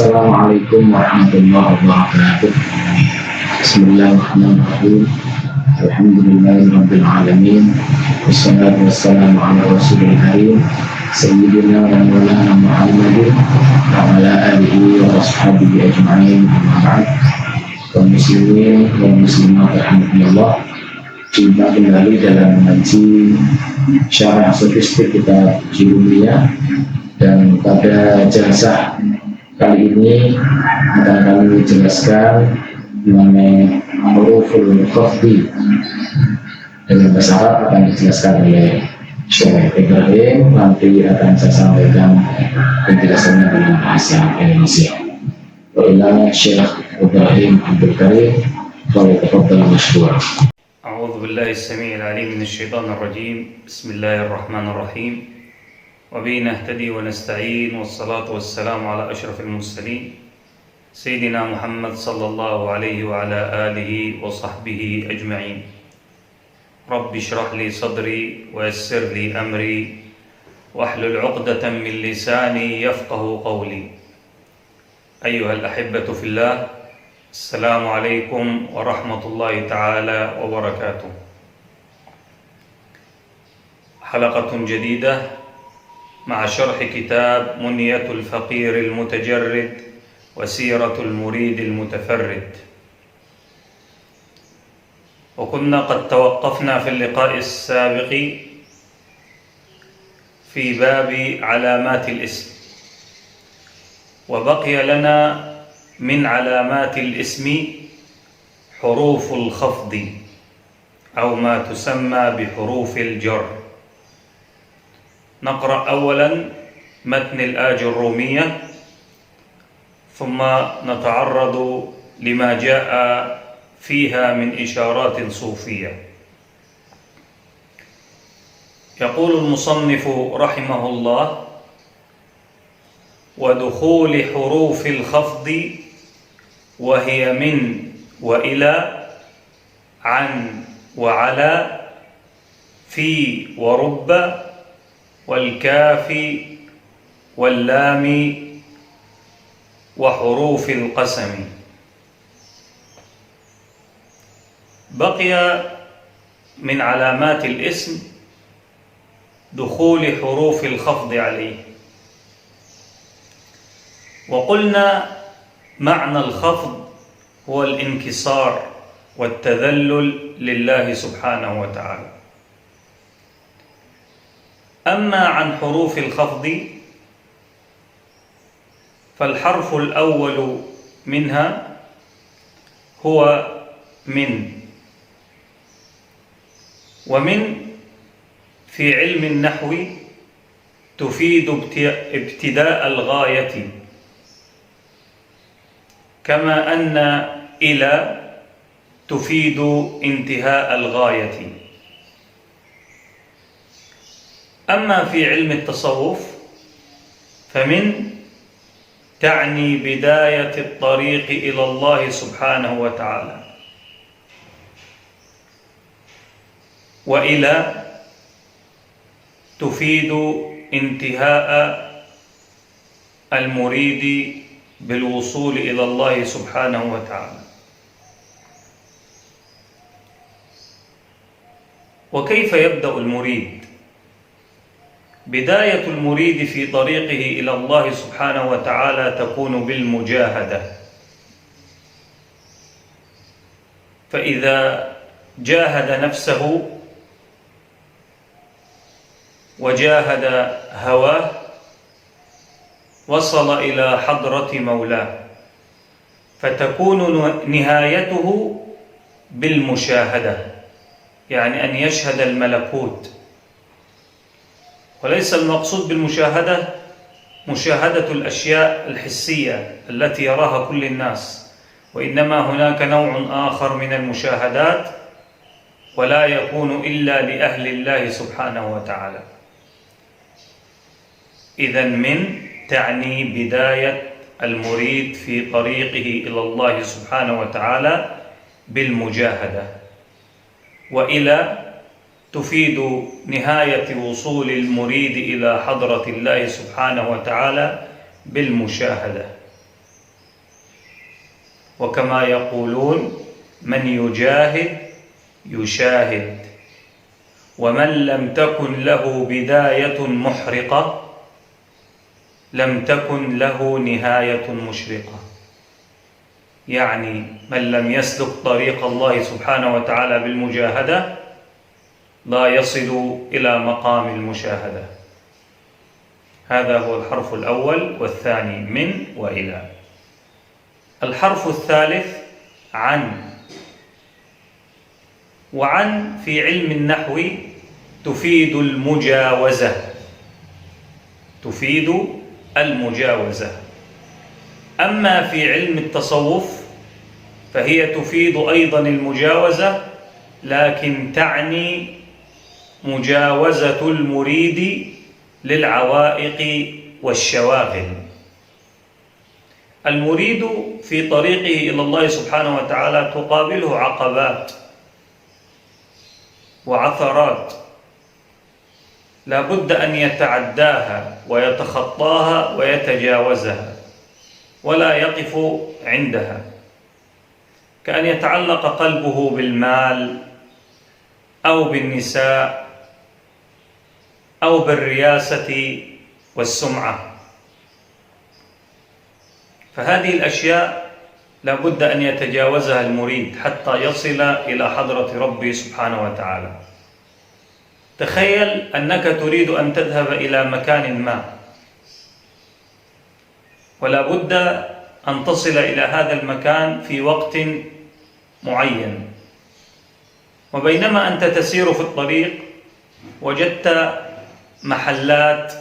Assalamualaikum warahmatullahi wabarakatuh. Bismillahirrahmanirrahim. Alhamdulillahirabbil alamin. Wassalatu wassalamu ala rasulil karim sayyidina wa maulana Muhammadin wa ala alihi wa ashabihi ajma'in. Amma ba'd. Kaum muslimin wa muslimat rahimakumullah. Jumpa kembali dalam ngaji syarah sofistik kitab Julumiyah, dan pada jasa kali ini akan kami jelaskan mengenai huruful khafdi. Dengan bahasa Arab akan dijelaskan oleh Syekh Ibrahim, nanti akan saya sampaikan penjelasannya dalam bahasa Indonesia. Wa ila Syekh Ibrahim Abdul Karim, falyatafaddal mashkur. أعوذ بالله السميع العليم من الشيطان الرجيم. بسم الله الرحمن الرحيم. وبه نهتدي ونستعين، والصلاة والسلام على أشرف المرسلين سيدنا محمد صلى الله عليه وعلى آله وصحبه أجمعين. رب اشرح لي صدري ويسر لي أمري واحلل عقدة من لساني يفقه قولي. أيها الأحبة في الله، السلام عليكم ورحمة الله تعالى وبركاته. حلقة جديدة مع شرح كتاب منية الفقير المتجرد وسيرة المريد المتفرد. وكنا قد توقفنا في اللقاء السابق في باب علامات الاسم، وبقي لنا من علامات الاسم حروف الخفض أو ما تسمى بحروف الجر. نقرأ أولا متن الآج الرومية، ثم نتعرض لما جاء فيها من إشارات صوفية. يقول المصنف رحمه الله: ودخول حروف الخفض وهي من وإلى عن وعلى في ورب والكاف واللام وحروف القسم. بقي من علامات الاسم دخول حروف الخفض عليه. وقلنا معنى الخفض هو الانكسار والتذلل لله سبحانه وتعالى. أما عن حروف الخفض فالحرف الأول منها هو من. ومن في علم النحو تفيد ابتداء الغاية، كما أن إلى تفيد انتهاء الغاية. أما في علم التصوف فمن تعني بداية الطريق إلى الله سبحانه وتعالى، وإلى تفيد انتهاء المريد بالوصول إلى الله سبحانه وتعالى. وكيف يبدأ المريد؟ بداية المريد في طريقه إلى الله سبحانه وتعالى تكون بالمجاهدة. فإذا جاهد نفسه وجاهد هواه وصل إلى حضرة مولاه، فتكون نهايته بالمشاهدة، يعني أن يشهد الملكوت. وليس المقصود بالمشاهدة مشاهدة الأشياء الحسية التي يراها كل الناس، وإنما هناك نوع آخر من المشاهدات ولا يكون إلا لأهل الله سبحانه وتعالى. إذن من تعني بداية المريد في طريقه إلى الله سبحانه وتعالى بالمجاهدة، وإلى تفيد نهاية وصول المريد إلى حضرة الله سبحانه وتعالى بالمشاهدة. وكما يقولون: من يجاهد يشاهد، ومن لم تكن له بداية محرقة لم تكن له نهاية مشرقة. يعني من لم يسلك طريق الله سبحانه وتعالى بالمجاهدة لا يصل إلى مقام المشاهدة. هذا هو الحرف الأول والثاني: من وإلى. الحرف الثالث: عن. وعن في علم النحو تفيد المجاوزة، تفيد المجاوزة. أما في علم التصوف فهي تفيد أيضا المجاوزة، لكن تعني مجاوزة المريد للعوائق والشواغل. المريد في طريقه إلى الله سبحانه وتعالى تقابله عقبات وعثرات لا بد أن يتعداها ويتخطاها ويتجاوزها ولا يقف عندها، كأن يتعلق قلبه بالمال أو بالنساء أو بالرياسة والسمعة. فهذه الأشياء لا بد أن يتجاوزها المريد حتى يصل إلى حضرة ربه سبحانه وتعالى. تخيل أنك تريد أن تذهب إلى مكان ما، ولا بد أن تصل إلى هذا المكان في وقت معين، وبينما أنت تسير في الطريق وجدت محلات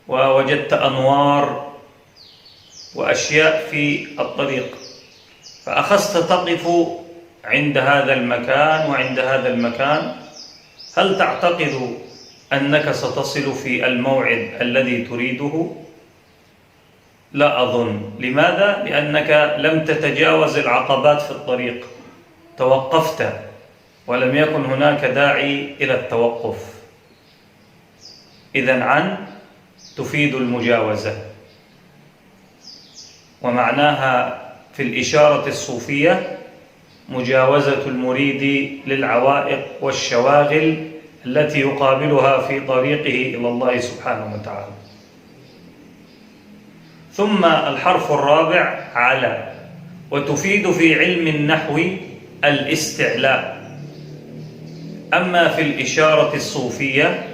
ووجدت أنوار وأشياء في الطريق، فأخذت تقف عند هذا المكان وعند هذا المكان. هل تعتقد أنك ستصل في الموعد الذي تريده؟ لا أظن. لماذا؟ لأنك لم تتجاوز العقبات في الطريق، توقفت ولم يكن هناك داعي إلى التوقف. إذن عن تفيد المجاوزة، ومعناها في الإشارة الصوفية مجاوزة المريد للعوائق والشواغل التي يقابلها في طريقه إلى الله سبحانه وتعالى. ثم الحرف الرابع: على، وتفيد في علم النحو الاستعلاء. أما في الإشارة الصوفية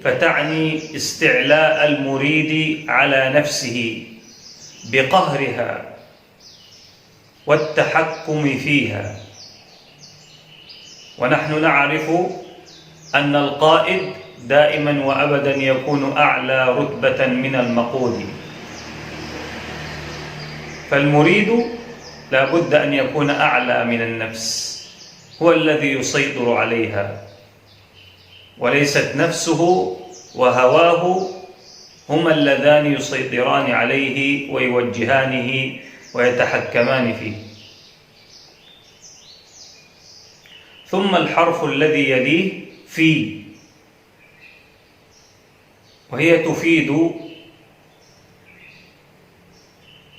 فتعني استعلاء المريد على نفسه بقهرها والتحكم فيها. ونحن نعرف أن القائد دائما وأبدا يكون أعلى رتبة من المقود، فالمريد لا بد أن يكون أعلى من النفس، هو الذي يسيطر عليها، وليست نفسه وهواه هما اللذان يسيطران عليه ويوجهانه ويتحكمان فيه. ثم الحرف الذي يليه: في، وهي تفيد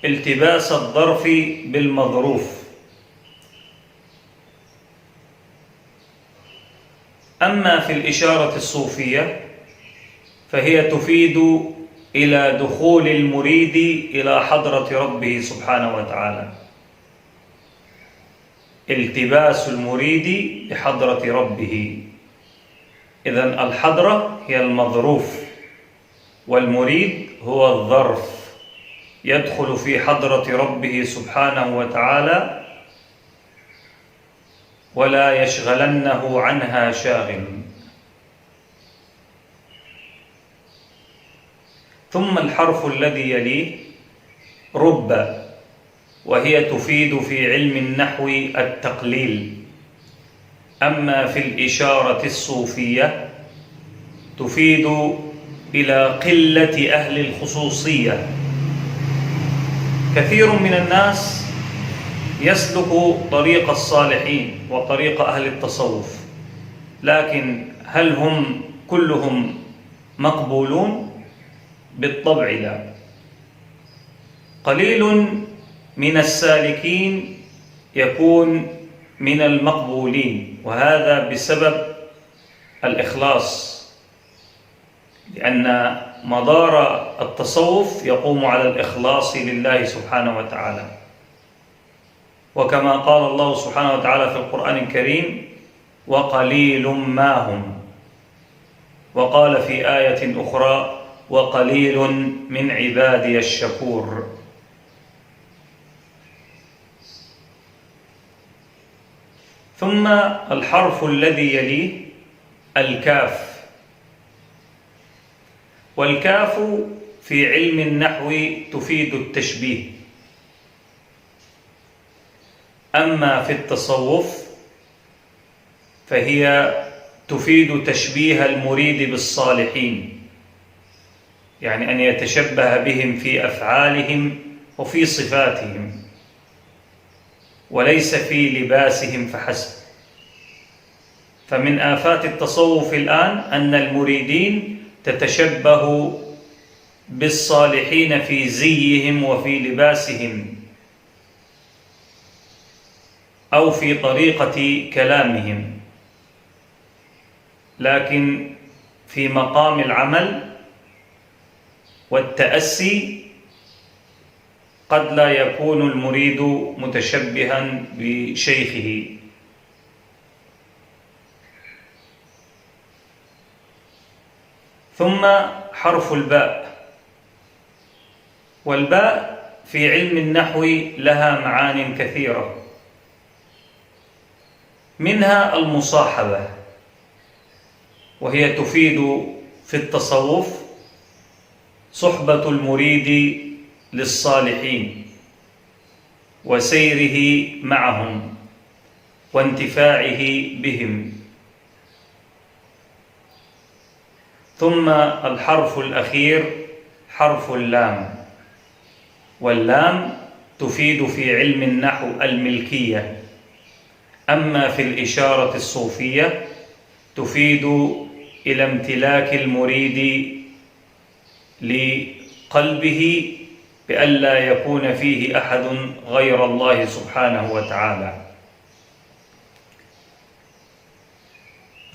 التباس الظرف بالمظروف. أما في الإشارة الصوفية فهي تفيد إلى دخول المريد إلى حضرة ربه سبحانه وتعالى، التباس المريد بحضرة ربه. إذن الحضرة هي المظروف، والمريد هو الظرف، يدخل في حضرة ربه سبحانه وتعالى ولا يشغلنه عنها شاغل. ثم الحرف الذي يليه: رب، وهي تفيد في علم النحو التقليل. أما في الإشارة الصوفية تفيد إلى قلة أهل الخصوصية. كثير من الناس يسلك طريق الصالحين وطريق أهل التصوف، لكن هل هم كلهم مقبولون؟ بالطبع لا. قليل من السالكين يكون من المقبولين، وهذا بسبب الإخلاص، لأن مدار التصوف يقوم على الإخلاص لله سبحانه وتعالى. وكما قال الله سبحانه وتعالى في القرآن الكريم: وقليل ما هم. وقال في آية أخرى: وقليل من عبادي الشكور. ثم الحرف الذي يليه الكاف. والكاف في علم النحو تفيد التشبيه، أما في التصوف فهي تفيد تشبيه المريد بالصالحين، يعني أن يتشبه بهم في أفعالهم وفي صفاتهم، وليس في لباسهم فحسب. فمن آفات التصوف الآن أن المريدين تتشبه بالصالحين في زيهم وفي لباسهم أو في طريقة كلامهم، لكن في مقام العمل والتأسي قد لا يكون المريد متشبها بشيخه. ثم حرف الباء. والباء في علم النحو لها معان كثيرة، منها المصاحبة، وهي تفيد في التصوف صحبة المريد للصالحين وسيره معهم وانتفاعه بهم. ثم الحرف الأخير حرف اللام. واللام تفيد في علم النحو الملكية، أما في الإشارة الصوفية تفيد إلى امتلاك المريد لقلبه بألا يكون فيه أحد غير الله سبحانه وتعالى.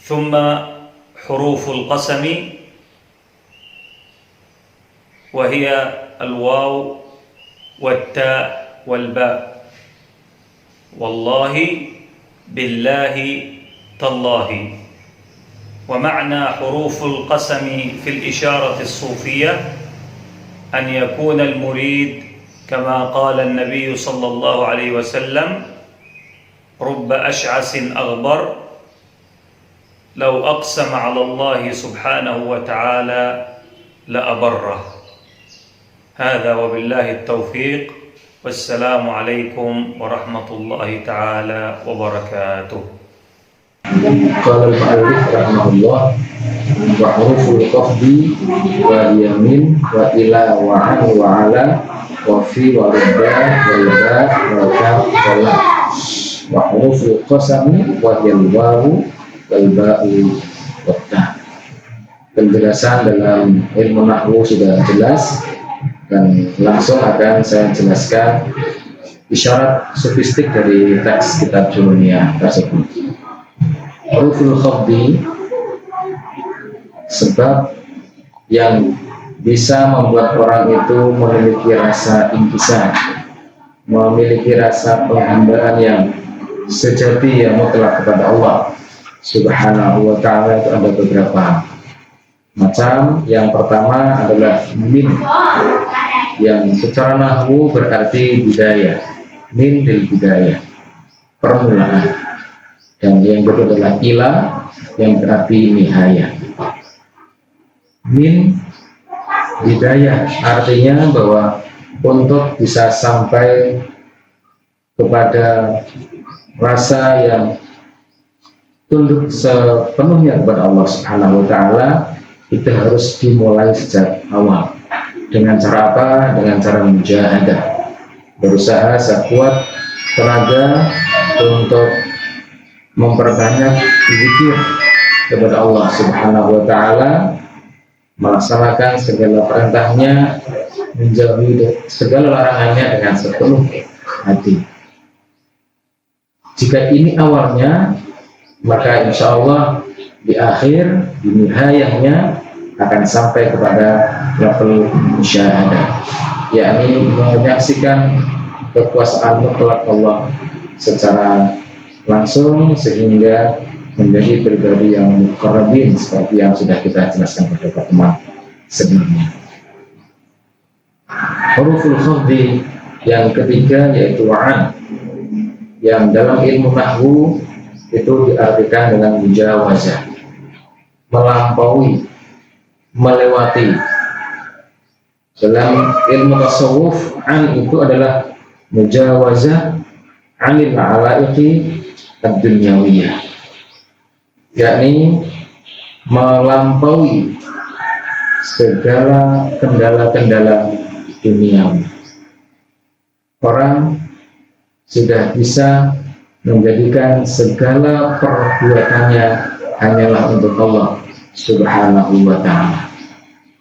ثم حروف القسم، وهي الواو والتاء والباء. والله، بالله، تالله. ومعنى حروف القسم في الإشارة الصوفية أن يكون المريد كما قال النبي صلى الله عليه وسلم: رب أشعث أغبر لو أقسم على الله سبحانه وتعالى لأبره. هذا وبالله التوفيق، والسلام عليكم ورحمة الله تعالى وبركاته. قال المؤلف رحمه الله: وحروف الخفض واليمين وإلى وعن وعلى وفي وربا والباء والكاف واللام. وحروف القسم وهي الواw والباء والta. Penjelasan dalam ilmu nahwu sudah jelas, dan langsung akan saya jelaskan isyarat sofistik dari teks kitab Jununiyah tersebut. Huruful khafdi, sebab yang bisa membuat orang itu memiliki rasa inkisar, memiliki rasa penghambaan yang sejati yang mutlak kepada Allah Subhanahu wa ta'ala. Itu ada beberapa macam. Yang pertama adalah min, yang secara nahwu berarti bidayah, min lil bidayah, permulaan. Dan yang kedua adalah ila, yang berarti nihaya. Min bidayah artinya bahwa untuk bisa sampai kepada rasa yang tunduk sepenuhnya kepada Allah Subhanahu wa ta'ala, itu harus dimulai sejak awal. Dengan cara apa? Dengan cara mujahadah, berusaha sekuat tenaga untuk memperbanyak zikir kepada Allah Subhanahu wa ta'ala, melaksanakan segala perintahnya, menjauhi segala larangannya dengan sepenuh hati. Jika ini awalnya, maka insya Allah di akhir, di nihayahnya akan sampai kepada level musyahadah, yakni menyaksikan kekuasaan mutlak Allah secara langsung sehingga menjadi pribadi yang muqarrabin seperti yang sudah kita jelaskan pada pertemuan sebelumnya. Huruful khafdi yang ketiga yaitu an, yang dalam ilmu nahwu itu diartikan dengan mujawazah, melampaui, melewati. Dalam ilmu tasawuf, an itu adalah mujawazah anil alaiqi ad-dunyawiyah, yakni melampaui segala kendala-kendala duniawi. Orang sudah bisa menjadikan segala perbuatannya hanyalah untuk Allah Subhanahu wa ta'ala.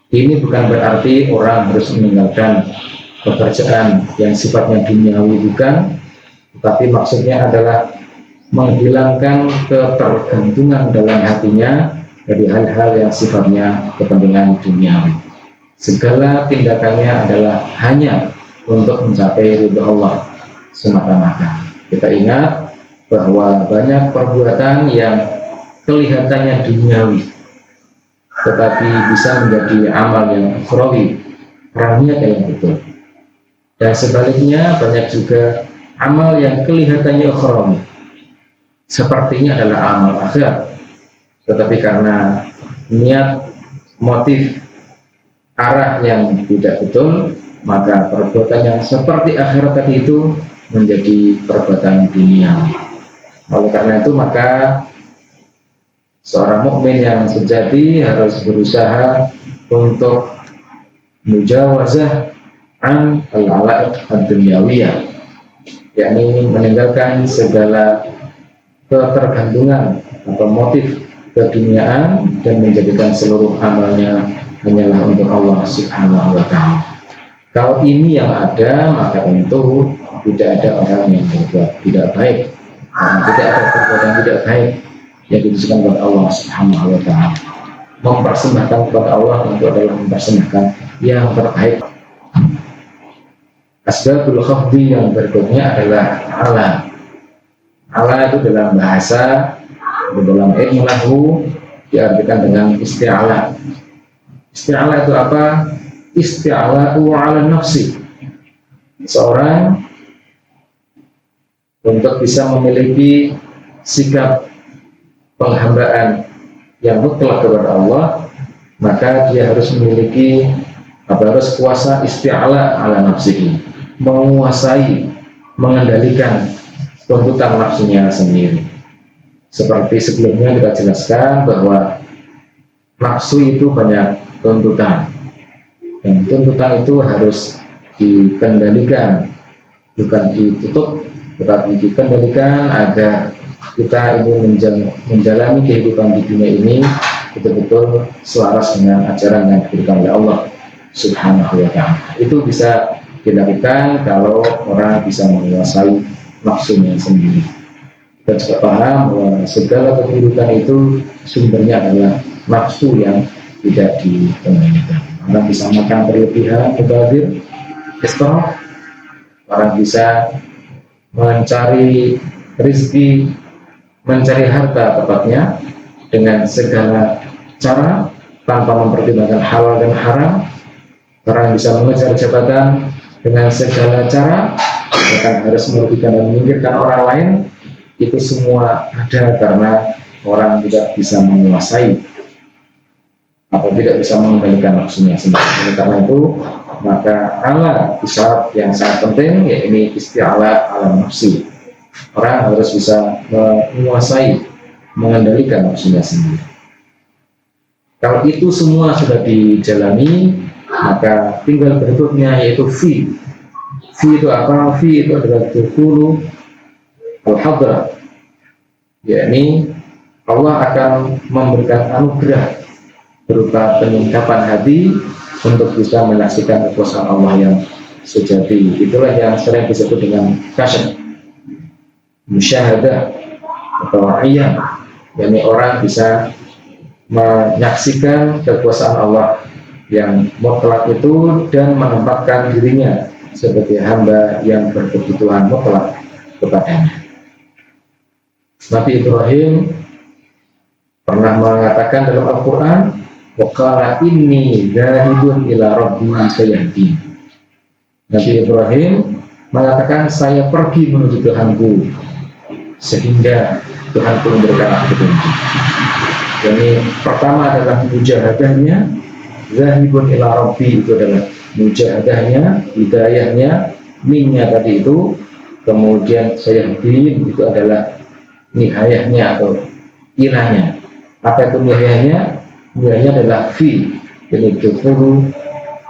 Ini bukan berarti orang harus meninggalkan pekerjaan yang sifatnya duniawi, bukan, tetapi maksudnya adalah menghilangkan ketergantungan dalam hatinya dari hal-hal yang sifatnya kepentingan duniawi. Segala tindakannya adalah hanya untuk mencapai ridha Allah semata-mata. Kita ingat bahwa banyak perbuatan yang kelihatannya duniawi tetapi bisa menjadi amal yang ukhrawi, niat yang betul. Dan sebaliknya banyak juga amal yang kelihatannya ukhrawi, sepertinya adalah amal akhirat, tetapi karena niat, motif, arah yang tidak betul, maka perbuatan yang seperti akhirat tadi itu menjadi perbuatan dunia. Oleh karena itu maka seorang mukmin yang sejati harus berusaha untuk mujawazah an al-alaiq ad-dunyawiyah, yakni meninggalkan segala ketergantungan atau motif keduniaan dan menjadikan seluruh amalnya hanyalah untuk Allah Subhanahu wa ta'ala. Kalau ini yang ada, maka tentu tidak ada orang yang berbuat tidak baik, tidak ada perbuatan tidak baik yang ditujukan kepada Allah Subhanahu wa ta'ala. Mempersembahkan kepada Allah tentu adalah mempersembahkan yang terbaik. Asbabul khafdi yang berikutnya adalah ala. Ala itu dalam bahasa, dalam ilmu nahwu diartikan dengan isti'ala. Isti'ala itu apa? Isti'ala'u 'ala nafsi. Seorang untuk bisa memiliki sikap penghambaan yang mutlak kepada Allah, maka dia harus memiliki harus kuasa isti'ala 'ala nafsihi, menguasai, mengendalikan tuntutan nafsunya sendiri. Seperti sebelumnya kita jelaskan bahwa nafsu itu banyak tuntutan, dan tuntutan itu harus dikendalikan, bukan ditutup, tetapi dikendalikan agar kita ini menjalani kehidupan di dunia ini betul-betul selaras dengan ajaran yang diberikan oleh Allah Subhanahu wa ta'ala. Itu bisa dilakukan kalau orang bisa menguasai nafsunya sendiri. Kita juga paham bahwa segala keburukan itu sumbernya adalah nafsu yang tidak dikendalikan. Orang bisa makan berlebihan, mubazir, israf. Orang bisa mencari rezeki, mencari harta tepatnya dengan segala cara tanpa mempertimbangkan halal dan haram. Orang bisa mengejar jabatan dengan segala cara, bahkan harus merugikan dan menyingkirkan orang lain. Itu semua ada karena orang tidak bisa menguasai atau tidak bisa mengendalikan nafsunya sendiri. Karena itu maka ala isyarat yang sangat penting, yaitu isti'ala 'ala nafsi. Orang harus bisa menguasai, mengendalikan nafsunya sendiri. Kalau itu semua sudah dijalani, maka tinggal berikutnya yaitu fi. Fi itu apa? Fi itu adalah dukhulu al-hadrah, yakni Allah akan memberikan anugerah berupa peningkapan hati untuk bisa menyaksikan kekuasaan Allah yang sejati. Itulah yang sering disebut dengan kasyaf, musyahadah atau ayan, yakni orang bisa menyaksikan kekuasaan Allah yang mutlak itu dan menempatkan dirinya sebagai hamba yang berkebutuhan mutlak kepadanya. Nabi Ibrahim pernah mengatakan dalam Al-Quran, wa qala inni dzahibun ila rabbi sayahdin. Nabi Ibrahim mengatakan, saya pergi menuju Tuhanku sehingga Tuhanku memberikan aku petunjuk. Jadi pertama adalah mujahadahnya, dzahibun ila rabbi itu adalah mujahadahnya, hidayahnya, minnya tadi itu, kemudian sayahdin itu adalah nihayahnya atau ilahnya. Apa itu nihayahnya? Nihayahnya adalah fi, jadi dufuru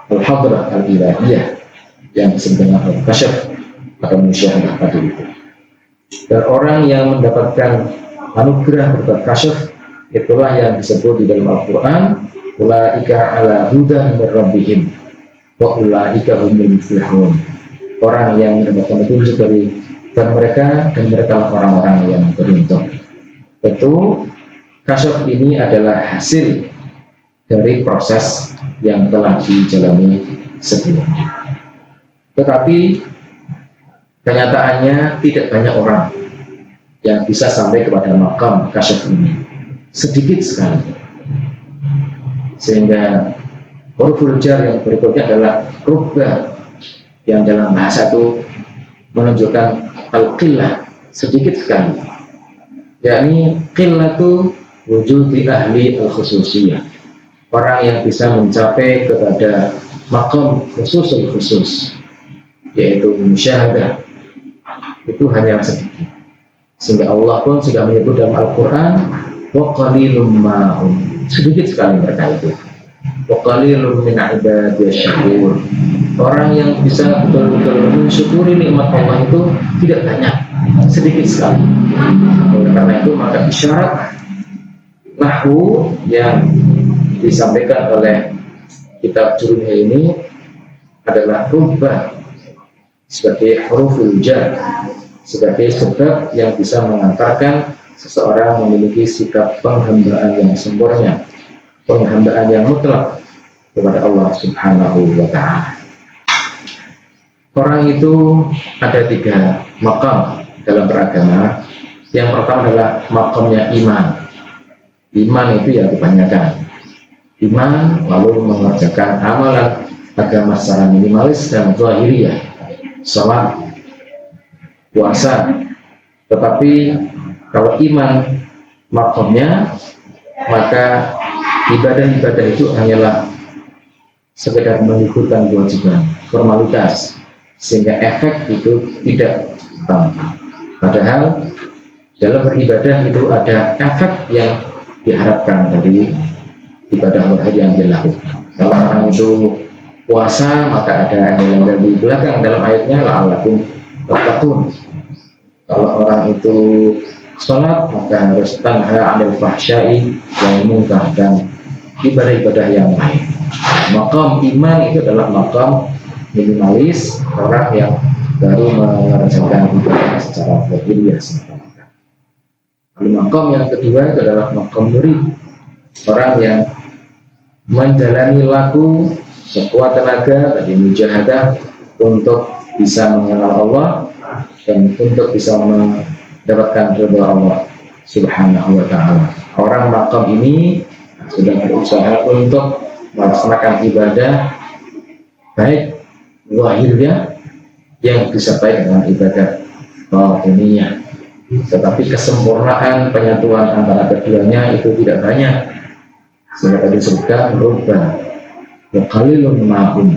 al-hadrah al-ilahiyah yang disebut dengan al-kasyaf atau musyahadah tadi itu. Dan orang yang mendapatkan anugerah berupa kasyaf, itulah yang disebut di dalam Al-Quran, ulaika ala hudan min rabbihim wa ulaika humul muflihun. Orang yang mendapatkan petunjuk dari Tuhan mereka, dan mereka orang-orang yang beruntung. Tentu kasyaf ini adalah hasil dari proses yang telah dijalani sebelumnya. Tetapi kenyataannya tidak banyak orang yang bisa sampai kepada makam kasyaf ini, sedikit sekali. Sehingga huruful jar yang berikutnya adalah rubba, yang dalam bahasa itu menunjukkan al-qillah, sedikit sekali. Yakni qillah itu wujud di ahli al-khususiyah, orang yang bisa mencapai kepada makam khusus, yaitu musyahadah, itu hanya sedikit. Sehingga Allah pun sudah menyebut dalam Al-Quran, wa qalilum ma'hum, sedikit sekali mereka itu. Wa qalilum min ibadiyasy syakur, orang yang bisa betul-betul mensyukuri nikmat Allah itu tidak banyak, sedikit sekali. Oleh karena itu maka isyarat nahwu yang disampaikan oleh kitab Jurumiyah ini adalah rubah sebagai huruful jar, sebagai sebab yang bisa mengantarkan seseorang memiliki sikap penghambaan yang sempurna, penghambaan yang mutlak kepada Allah Subhanahu wa Ta'ala. Orang itu ada 3 makam dalam beragama. Yang pertama adalah makamnya iman. Iman itu ya kebanyakan iman, lalu mengerjakan amalan agama secara minimalis dan zahiriyah, sholat, puasa. Tetapi kalau iman makamnya, maka ibadah-ibadah itu hanyalah sekedar menggugurkan kewajiban, formalitas, sehingga efek itu tidak tampak. Padahal dalam beribadah itu ada efek yang diharapkan dari ibadah yang dilakukan. Kalau orang itu puasa, maka ada yang dari belakang dalam ayatnya la'allakum tattaqun. Kalau orang itu sholat, maka harus tanha 'anil fahsya'i wal munkar dan ibadah-ibadah yang lain. Makam iman itu adalah makam minimalis, orang yang baru mengerjakan ibadah secara zahiriyah semata. Lalu makam yang kedua itu adalah makam murid, orang yang menjalani laku sekuat tenaga bagi mujahadah untuk bisa mengenal Allah dan untuk bisa mendapatkan ridha Allah Subhanahu wa Ta'ala. Orang makam ini sudah berusaha untuk melaksanakan ibadah baik zahirnya yang disertai dengan ibadah batiniyah, tetapi kesempurnaan penyatuan antara keduanya itu tidak banyak. Sehingga tadi disebutkan rubba wa qalilun ma'hum,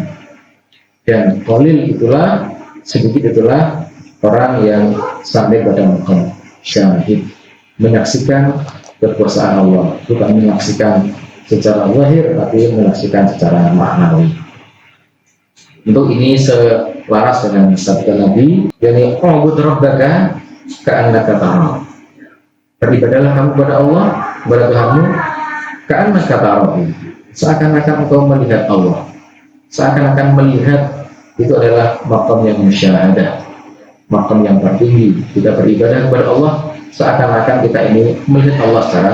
dan qalil itulah, sedikit itulah orang yang sampai pada makam syahid, menyaksikan kekuasaan Allah, bukan menyaksikan secara zahir tapi menyaksikan secara maknawi. Untuk ini selaras dengan sabda Nabi, yakni ubud rabbaka ka'annaka tarahu, beribadahlah kamu kepada Allah, kepada Tuhanmu ka'annaka tarahu, seakan-akan engkau melihat Allah, seakan-akan melihat itu adalah makam yang musyahadah, makam yang tertinggi. Kita beribadah kepada Allah seakan-akan kita ini melihat Allah secara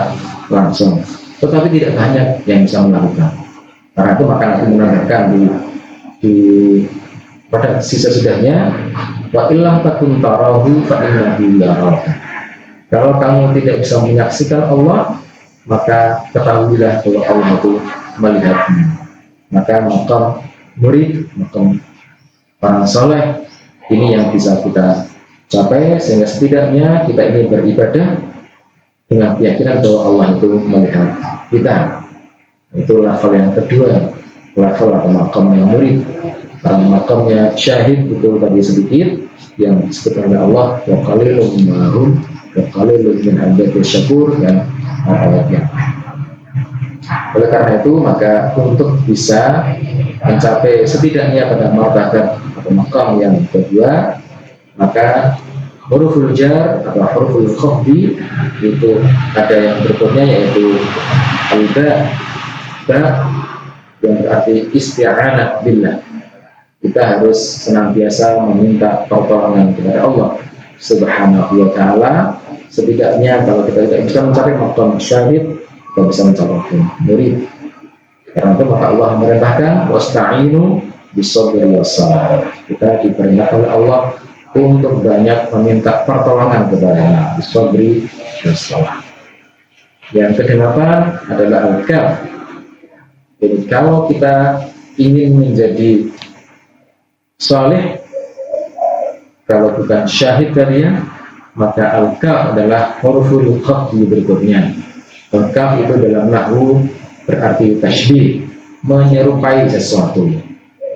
langsung, tetapi tidak banyak yang bisa melakukan. Karena itu maka Nabi menambahkan di pada sisa sudahnya, wa illam takun tarahu fa innahu yaraka. Kalau kamu tidak bisa menyaksikan Allah, maka ketahuilah bahwa Allah itu melihatmu. Maka makam murid, makam orang soleh ini yang bisa kita capai, sehingga setidaknya kita ini beribadah dengan keyakinan bahwa Allah itu melihat kita. Itu level yang kedua, level atau makam yang murid. Makamnya syahid itu tadi sedikit yang disebut oleh Allah, wa qalilun minhum wa qalilun min ibadiy syakur, dan ayatnya. Oleh karena itu maka untuk bisa mencapai setidaknya pada martabat atau makam yang kedua, maka huruful jar atau huruful khafdi itu ada yang berikutnya, yaitu al-ba, yang berarti isti'anah billah. Kita harus senantiasa meminta pertolongan kepada Allah Subhanahu wa ta'ala. Setidaknya kalau kita tidak bisa mencapai makam syahid, kita bisa mencapai murid. Karena itu maka Allah merintahkan wasta'inu bis-sabri was-salah. Kita diperintahkan oleh Allah untuk banyak meminta pertolongan kepada bis-sabri was-salah. Yang kedelapan adalah al-kaf. Jadi kalau kita ingin menjadi saleh, kalau bukan syahid tadinya, maka al-kaf adalah huruful khafdi berikutnya. Al-kaf itu dalam nahwu berarti tasybih, menyerupai sesuatu,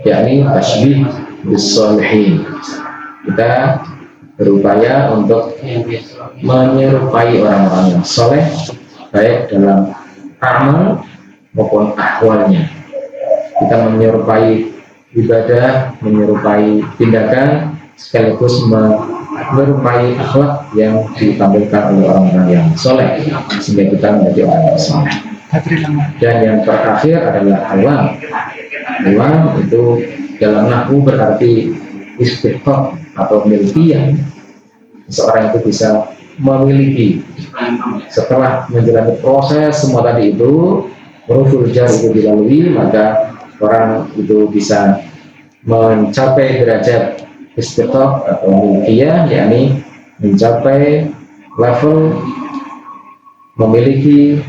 yakni tasybih bis-shalihin. Kita berupaya untuk menyerupai orang-orang yang saleh, baik dalam amal maupun ahwalnya. Kita menyerupai ibadah, menyerupai tindakan, sekaligus menyerupai akhlak yang ditampilkan oleh orang-orang yang soleh, sehingga kita menjadi orang yang soleh. Dan yang terakhir adalah alam. Alam itu dalam nahwu berarti istiqaq atau milkiyah. Seorang itu bisa memiliki setelah menjalani proses semua tadi itu, huruful jar itu dilalui, maka orang itu bisa mencapai derajat istiqaq atau milkiyah, yakni mencapai level memiliki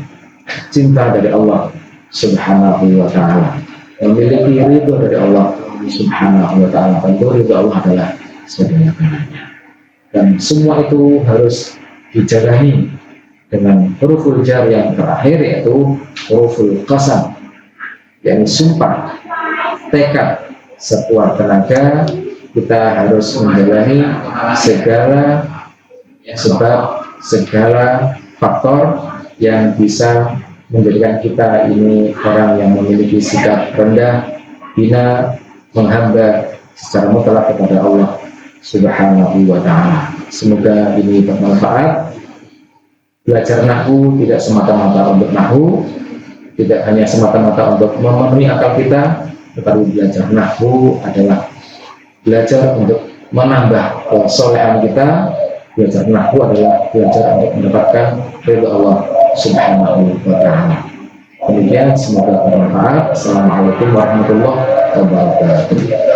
cinta dari Allah Subhanahu wa ta'ala, memiliki ridho dari Allah Subhanahu wa ta'ala. Tentu ridho Allah adalah segalanya, dan semua itu harus dijalani dengan huruful jar yang terakhir, yaitu huruful qasam, yang sumpah, tekad, sekuat tenaga. Kita harus menjalani segala sebab, segala faktor yang bisa menjadikan kita ini orang yang memiliki sikap rendah, hina, menghamba secara mutlak kepada Allah Subhanahu wa ta'ala. Semoga ini bermanfaat. Belajar nahwu tidak semata-mata untuk nahwu, tidak hanya semata-mata untuk memenuhi akal kita, tetapi belajar nahwu adalah belajar untuk menambah kesolehan kita. Belajar nahwu adalah belajar untuk mendapatkan ridha Allah Subhanahu wa ta'ala. Demikian, semoga bermanfaat. Assalamualaikum warahmatullahi wabarakatuh.